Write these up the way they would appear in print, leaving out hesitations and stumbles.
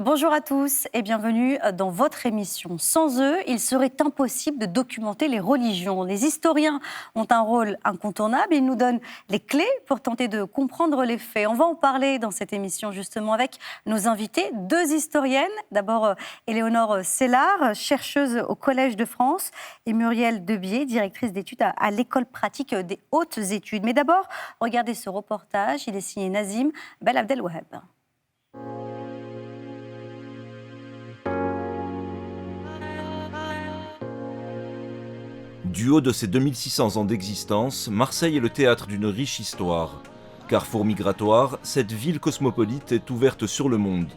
Bonjour à tous et bienvenue dans votre émission. Sans eux, il serait impossible de documenter les religions. Les historiens ont un rôle incontournable. Ils nous donnent les clés pour tenter de comprendre les faits. On va en parler dans cette émission justement avec nos invités, deux historiennes. D'abord, Éléonore Sellard, chercheuse au Collège de France, et Muriel Debier, directrice d'études à l'École pratique des hautes études. Mais d'abord, regardez ce reportage. Il est signé Nazim Belabdelwaheb. Du haut de ses 2600 ans d'existence, Marseille est le théâtre d'une riche histoire. Carrefour migratoire, cette ville cosmopolite est ouverte sur le monde.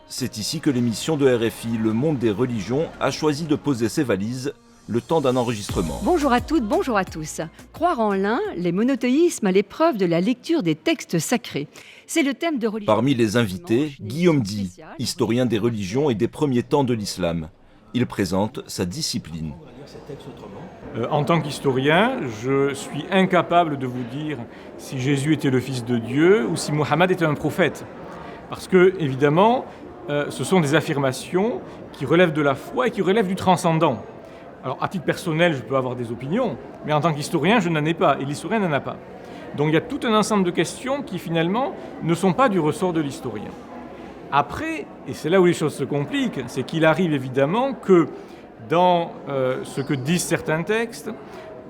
C'est ici que l'émission de RFI, Le Monde des religions, a choisi de poser ses valises, le temps d'un enregistrement. Bonjour à toutes, bonjour à tous. Croire en l'un, les monothéismes à l'épreuve de la lecture des textes sacrés. C'est le thème de religion. Parmi les invités, Guillaume Di, historien des religions et des premiers temps de l'islam. Il présente sa discipline. En tant qu'historien, je suis incapable de vous dire si Jésus était le Fils de Dieu ou si Mohammed était un prophète. Parce que, évidemment, ce sont des affirmations qui relèvent de la foi et qui relèvent du transcendant. Alors, à titre personnel, je peux avoir des opinions, mais en tant qu'historien, je n'en ai pas, et l'historien n'en a pas. Donc il y a tout un ensemble de questions qui, finalement, ne sont pas du ressort de l'historien. Après, et c'est là où les choses se compliquent, c'est qu'il arrive évidemment que dans ce que disent certains textes,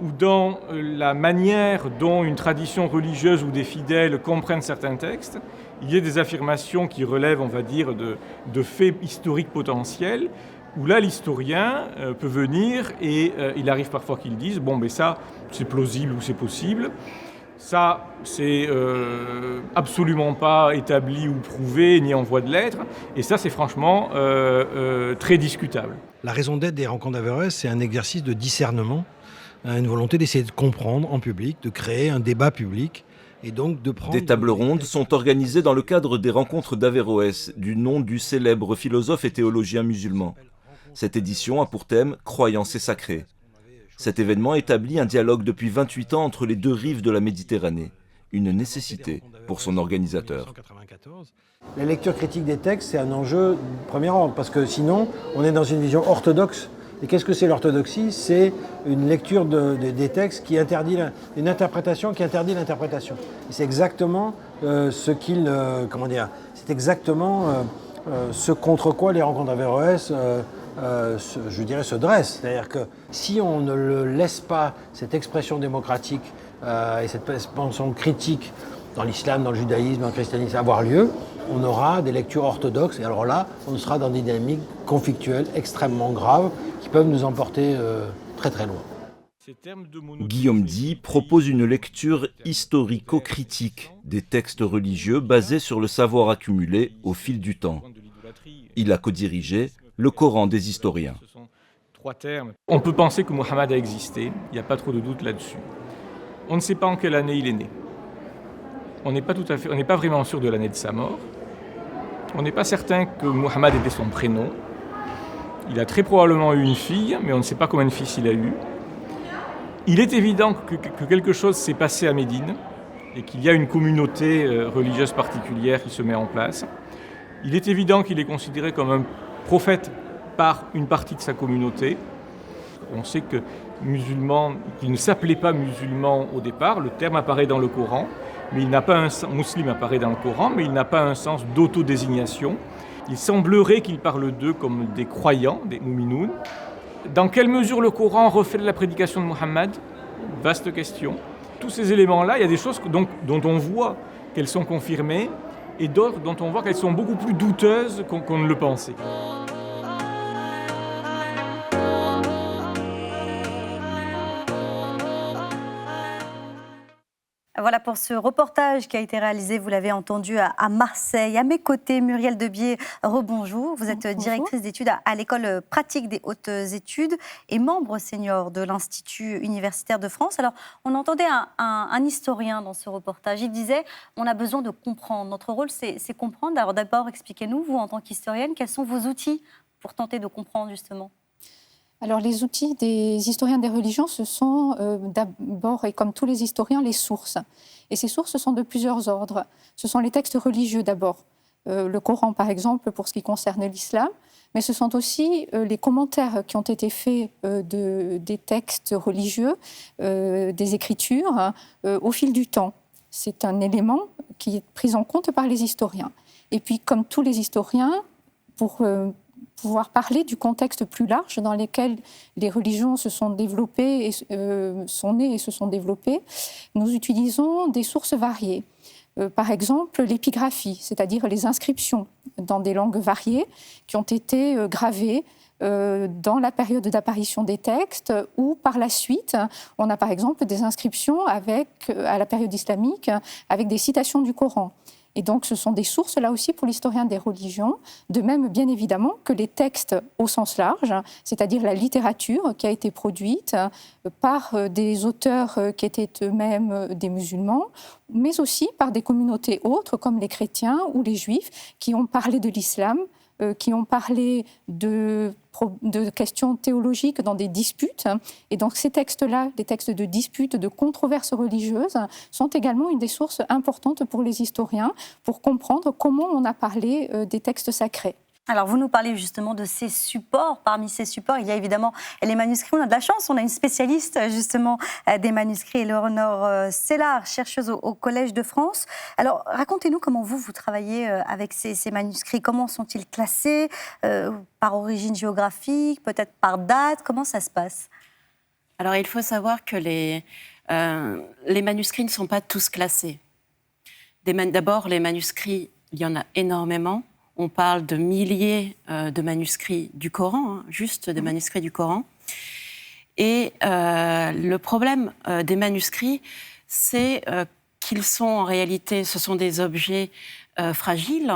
ou dans la manière dont une tradition religieuse ou des fidèles comprennent certains textes, il y a des affirmations qui relèvent, on va dire, de faits historiques potentiels, où là, l'historien peut venir et il arrive parfois qu'il dise « bon, ben ça, c'est plausible ou c'est possible ». Ça, c'est absolument pas établi ou prouvé, ni en voie de l'être. Et ça, c'est franchement très discutable. La raison d'être des rencontres d'Averroès, c'est un exercice de discernement, une volonté d'essayer de comprendre en public, de créer un débat public. Et donc de prendre des tables rondes sont organisées dans le cadre des rencontres d'Averroès, du nom du célèbre philosophe et théologien musulman. Cette édition a pour thème « Croyance et sacré ». Cet événement établit un dialogue depuis 28 ans entre les deux rives de la Méditerranée, une nécessité pour son organisateur. La lecture critique des textes, c'est un enjeu de premier ordre, parce que sinon, on est dans une vision orthodoxe. Et qu'est-ce que c'est l'orthodoxie ? C'est une lecture des textes qui interdit, une interprétation qui interdit l'interprétation. Et c'est exactement c'est exactement ce contre quoi les rencontres d'Averroès se dresse. C'est-à-dire que si on ne le laisse pas, cette expression démocratique et cette expansion critique dans l'islam, dans le judaïsme, dans le christianisme avoir lieu, on aura des lectures orthodoxes. Et alors là, on sera dans des dynamiques conflictuelles extrêmement graves qui peuvent nous emporter très très loin. Guillaume Di propose une lecture historico-critique des textes religieux basés sur le savoir accumulé au fil du temps. Il a codirigé le Coran des historiens. On peut penser que Mohammed a existé, il n'y a pas trop de doute là-dessus. On ne sait pas en quelle année il est né. On n'est pas vraiment sûr de l'année de sa mort. On n'est pas certain que Mohammed était son prénom. Il a très probablement eu une fille, mais on ne sait pas combien de fils il a eu. Il est évident que quelque chose s'est passé à Médine et qu'il y a une communauté religieuse particulière qui se met en place. Il est évident qu'il est considéré comme un prophète par une partie de sa communauté. On sait que musulman, qu'il ne s'appelait pas musulman au départ, le terme apparaît dans le Coran, mais il n'a pas un sens, musulman apparaît dans le Coran, mais il n'a pas un sens d'autodésignation. Il semblerait qu'il parle d'eux comme des croyants, des mouminoun. Dans quelle mesure le Coran reflète la prédication de Mohammed ? Vaste question. Tous ces éléments-là, il y a des choses dont on voit qu'elles sont confirmées, et d'autres dont on voit qu'elles sont beaucoup plus douteuses qu'on ne le pensait. Voilà pour ce reportage qui a été réalisé, vous l'avez entendu, à Marseille. À mes côtés, Muriel Debier, rebonjour. Vous êtes directrice d'études à l'École pratique des hautes études et membre senior de l'Institut universitaire de France. Alors, on entendait un historien dans ce reportage. Il disait, on a besoin de comprendre. Notre rôle, c'est comprendre. Alors d'abord, expliquez-nous, vous, en tant qu'historienne, quels sont vos outils pour tenter de comprendre, justement ? Alors, les outils des historiens des religions, ce sont d'abord, et comme tous les historiens, les sources. Et ces sources sont de plusieurs ordres. Ce sont les textes religieux d'abord. le Coran par exemple pour ce qui concerne l'islam, mais ce sont aussi les commentaires qui ont été faits des textes religieux, des écritures, au fil du temps. C'est un élément qui est pris en compte par les historiens. Et puis, comme tous les historiens, pour pouvoir parler du contexte plus large dans lequel les religions se sont développées, sont nées et se sont développées, nous utilisons des sources variées. Par exemple, l'épigraphie, c'est-à-dire les inscriptions dans des langues variées qui ont été gravées dans la période d'apparition des textes, ou par la suite, on a par exemple des inscriptions à la période islamique avec des citations du Coran. Et donc, ce sont des sources, là aussi, pour l'historien des religions, de même, bien évidemment, que les textes au sens large, c'est-à-dire la littérature qui a été produite par des auteurs qui étaient eux-mêmes des musulmans, mais aussi par des communautés autres, comme les chrétiens ou les juifs, qui ont parlé de l'islam, qui ont parlé de questions théologiques dans des disputes. Et donc ces textes-là, les textes de disputes, de controverses religieuses, sont également une des sources importantes pour les historiens pour comprendre comment on a parlé des textes sacrés. Alors, vous nous parlez justement de ces supports. Parmi ces supports, il y a évidemment les manuscrits. On a de la chance, on a une spécialiste justement des manuscrits, Éléonore Sellard, chercheuse au Collège de France. Alors, racontez-nous comment vous travaillez avec ces manuscrits. Comment sont-ils classés par origine géographique, peut-être par date? Comment ça se passe? Alors, il faut savoir que les manuscrits ne sont pas tous classés. D'abord, les manuscrits, il y en a énormément. On parle de milliers de manuscrits du Coran, juste des manuscrits du Coran. Et le problème des manuscrits, c'est qu'ils sont en réalité, ce sont des objets fragiles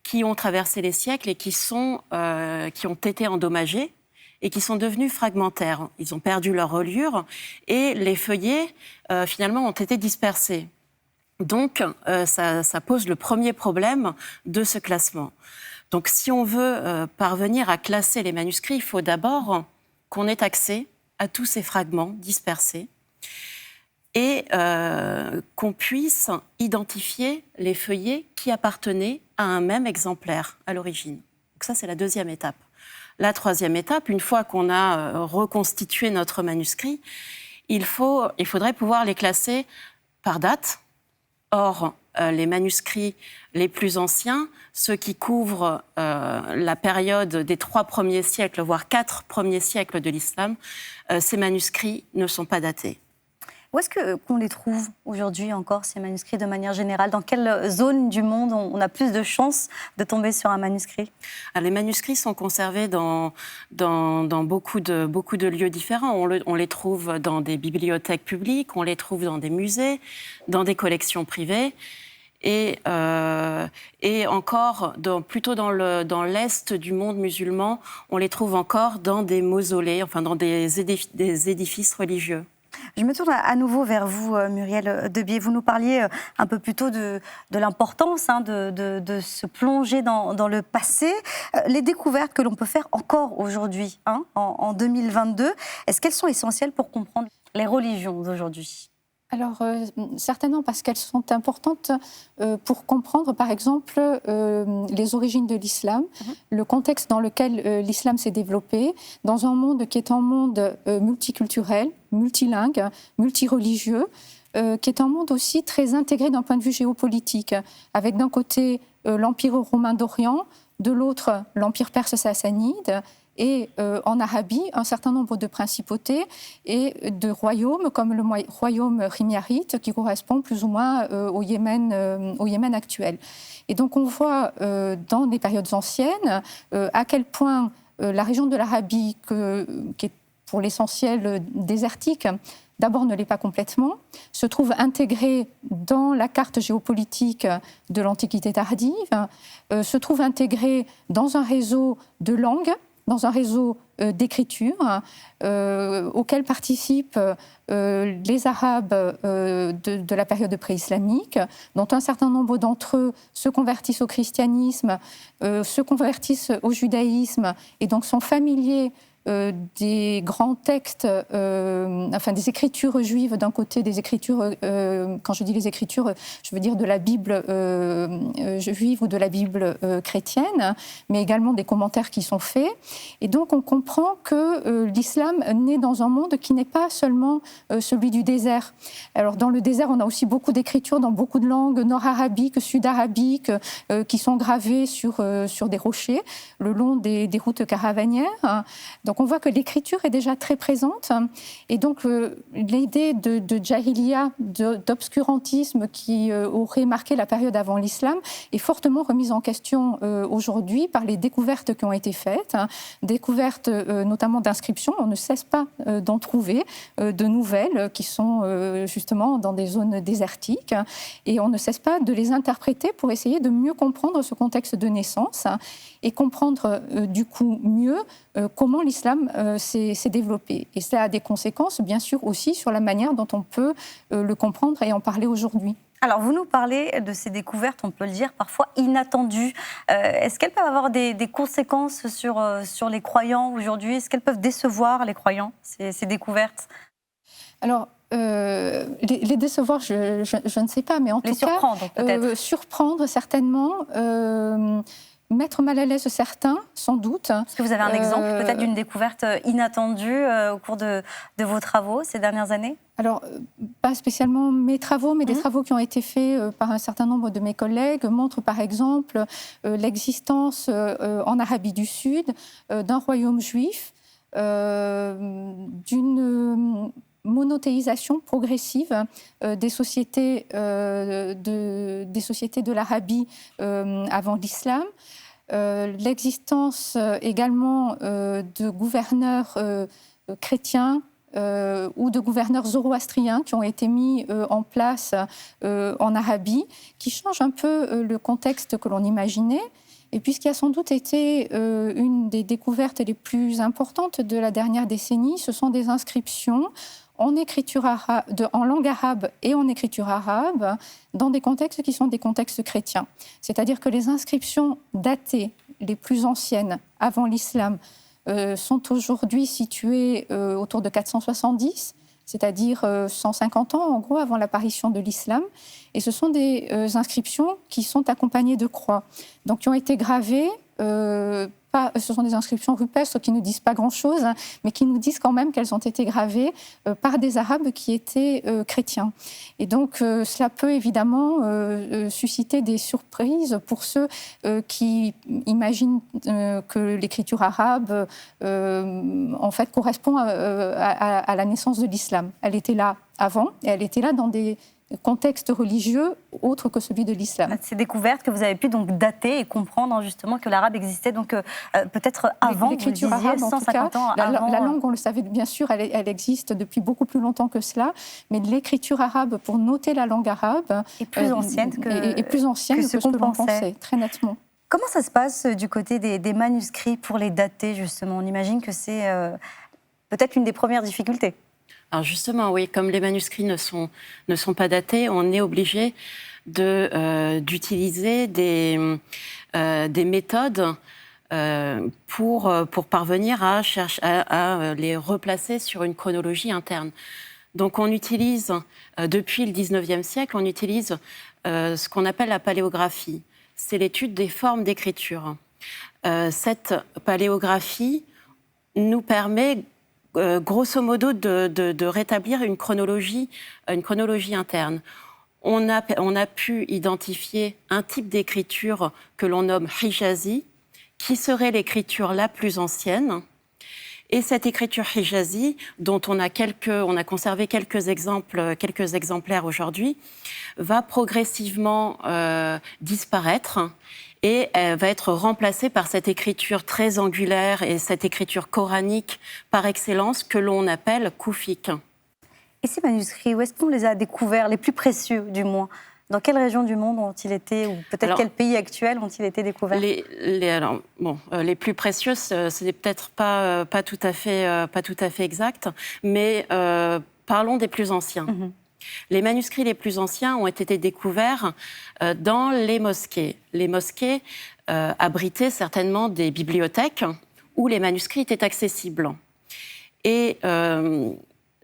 qui ont traversé les siècles et qui ont été endommagés et qui sont devenus fragmentaires. Ils ont perdu leur reliure et les feuillets, finalement, ont été dispersés. Donc, ça pose le premier problème de ce classement. Donc, si on veut parvenir à classer les manuscrits, il faut d'abord qu'on ait accès à tous ces fragments dispersés et qu'on puisse identifier les feuillets qui appartenaient à un même exemplaire à l'origine. Donc ça, c'est la deuxième étape. La troisième étape, une fois qu'on a reconstitué notre manuscrit, il faudrait pouvoir les classer par date. Or, les manuscrits les plus anciens, ceux qui couvrent la période des 3 premiers siècles, voire 4 premiers siècles de l'islam, ces manuscrits ne sont pas datés. Où est-ce qu'on les trouve aujourd'hui encore, ces manuscrits, de manière générale? Dans quelle zone du monde on a plus de chances de tomber sur un manuscrit? Alors, les manuscrits sont conservés dans beaucoup de lieux différents. On les trouve dans des bibliothèques publiques, on les trouve dans des musées, dans des collections privées. Et encore, plutôt dans l'est du monde musulman, on les trouve encore dans des mausolées, enfin dans des édifices religieux. Je me tourne à nouveau vers vous, Muriel Debié. Vous nous parliez un peu plus tôt de l'importance de se plonger dans le passé. Les découvertes que l'on peut faire encore aujourd'hui, en 2022, est-ce qu'elles sont essentielles pour comprendre les religions d'aujourd'hui ? Alors, certainement, parce qu'elles sont importantes pour comprendre, par exemple, les origines de l'islam, le contexte dans lequel l'islam s'est développé, dans un monde qui est un monde multiculturel, multilingue, multireligieux, qui est un monde aussi très intégré d'un point de vue géopolitique, avec d'un côté l'Empire romain d'Orient, de l'autre l'Empire perse sassanide, et en Arabie, un certain nombre de principautés et de royaumes, comme le royaume himyarite, qui correspond plus ou moins au Yémen actuel. Et donc on voit dans les périodes anciennes à quel point la région de l'Arabie, qui est pour l'essentiel désertique, d'abord ne l'est pas complètement, se trouve intégrée dans la carte géopolitique de l'Antiquité tardive, se trouve intégrée dans un réseau de langues, dans un réseau d'écriture auquel participent les Arabes de la période pré-islamique, dont un certain nombre d'entre eux se convertissent au christianisme, se convertissent au judaïsme et donc sont familiers des grands textes, enfin des écritures juives d'un côté, des écritures, quand je dis les écritures, je veux dire de la Bible juive ou de la Bible chrétienne, mais également des commentaires qui sont faits. Et donc on comprend que l'islam naît dans un monde qui n'est pas seulement celui du désert. Alors dans le désert, on a aussi beaucoup d'écritures dans beaucoup de langues nord-arabiques, sud-arabiques, qui sont gravées sur des rochers, le long des routes caravanières. Donc on voit que l'écriture est déjà très présente. Et donc l'idée de jahiliya, d'obscurantisme qui aurait marqué la période avant l'islam, est fortement remise en question aujourd'hui par les découvertes qui ont été faites, découvertes notamment d'inscriptions. On ne cesse pas d'en trouver de nouvelles qui sont justement dans des zones désertiques, et on ne cesse pas de les interpréter pour essayer de mieux comprendre ce contexte de naissance et comprendre du coup mieux comment l'islam s'est développé. Et cela a des conséquences bien sûr aussi sur la manière dont on peut le comprendre et en parler aujourd'hui. Alors, vous nous parlez de ces découvertes, on peut le dire, parfois inattendues. Est-ce qu'elles peuvent avoir des conséquences sur les croyants aujourd'hui? Est-ce qu'elles peuvent décevoir les croyants, ces découvertes? Alors, les décevoir, je ne sais pas, mais en tout cas, surprendre peut-être. Surprendre certainement, mettre mal à l'aise certains, sans doute. Est-ce que vous avez un exemple peut-être d'une découverte inattendue au cours de vos travaux ces dernières années? Alors, pas spécialement mes travaux, mais des travaux qui ont été faits par un certain nombre de mes collègues montrent par exemple l'existence en Arabie du Sud d'un royaume juif, d'une monothéisation progressive des sociétés de l'Arabie avant l'islam, l'existence également de gouverneurs chrétiens ou de gouverneurs zoroastriens qui ont été mis en place en Arabie, qui changent un peu le contexte que l'on imaginait. Et puis, ce qui a sans doute été une des découvertes les plus importantes de la dernière décennie, ce sont des inscriptions en langue arabe et en écriture arabe, dans des contextes qui sont des contextes chrétiens. C'est-à-dire que les inscriptions datées, les plus anciennes, avant l'islam, sont aujourd'hui situées autour de 470, c'est-à-dire 150 ans, en gros, avant l'apparition de l'islam. Et ce sont des inscriptions qui sont accompagnées de croix, donc qui ont été gravées. Ce sont des inscriptions rupestres qui ne disent pas grand-chose, mais qui nous disent quand même qu'elles ont été gravées par des Arabes qui étaient chrétiens. Et donc, cela peut évidemment susciter des surprises pour ceux qui imaginent que l'écriture arabe, en fait, correspond à la naissance de l'islam. Elle était là avant, et elle était là dans des contexte religieux autre que celui de l'islam. Ces découvertes que vous avez pu donc dater et comprendre justement que l'arabe existait donc peut-être avant, l'écriture vous le disiez, arabe, 150 ans avant. La langue, on le savait bien sûr, elle existe depuis beaucoup plus longtemps que cela, mais l'écriture arabe pour noter la langue arabe est plus ancienne que ce que l'on pensait, très nettement. Comment ça se passe du côté des manuscrits pour les dater justement? On imagine que c'est peut-être une des premières difficultés. Alors justement, oui, comme les manuscrits ne sont pas datés, on est obligé d'utiliser des méthodes pour parvenir à les replacer sur une chronologie interne. Donc on utilise, depuis le 19e siècle, on utilise ce qu'on appelle la paléographie. C'est l'étude des formes d'écriture. Cette paléographie nous permet grosso modo de rétablir une chronologie interne. On a pu identifier un type d'écriture que l'on nomme hijazi, qui serait l'écriture la plus ancienne. Et cette écriture hijazi, dont on a conservé quelques exemplaires aujourd'hui, va progressivement disparaître. Et elle va être remplacée par cette écriture très angulaire et cette écriture coranique par excellence que l'on appelle koufique. Et ces manuscrits, où est-ce qu'on les a découverts, les plus précieux du moins? Dans quelle région du monde ont-ils été, ou peut-être quel pays actuel ont-ils été découverts? Les plus précieux, ce n'est peut-être pas tout à fait exact, mais parlons des plus anciens. Mm-hmm. Les manuscrits les plus anciens ont été découverts dans les mosquées. Les mosquées abritaient certainement des bibliothèques où les manuscrits étaient accessibles. Et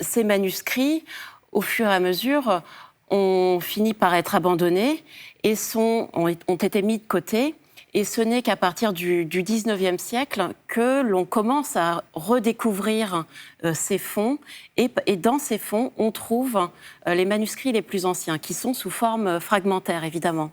ces manuscrits, au fur et à mesure, ont fini par être abandonnés et ont été mis de côté. Et ce n'est qu'à partir du 19e siècle que l'on commence à redécouvrir ces fonds. Et dans ces fonds, on trouve les manuscrits les plus anciens, qui sont sous forme fragmentaire, évidemment.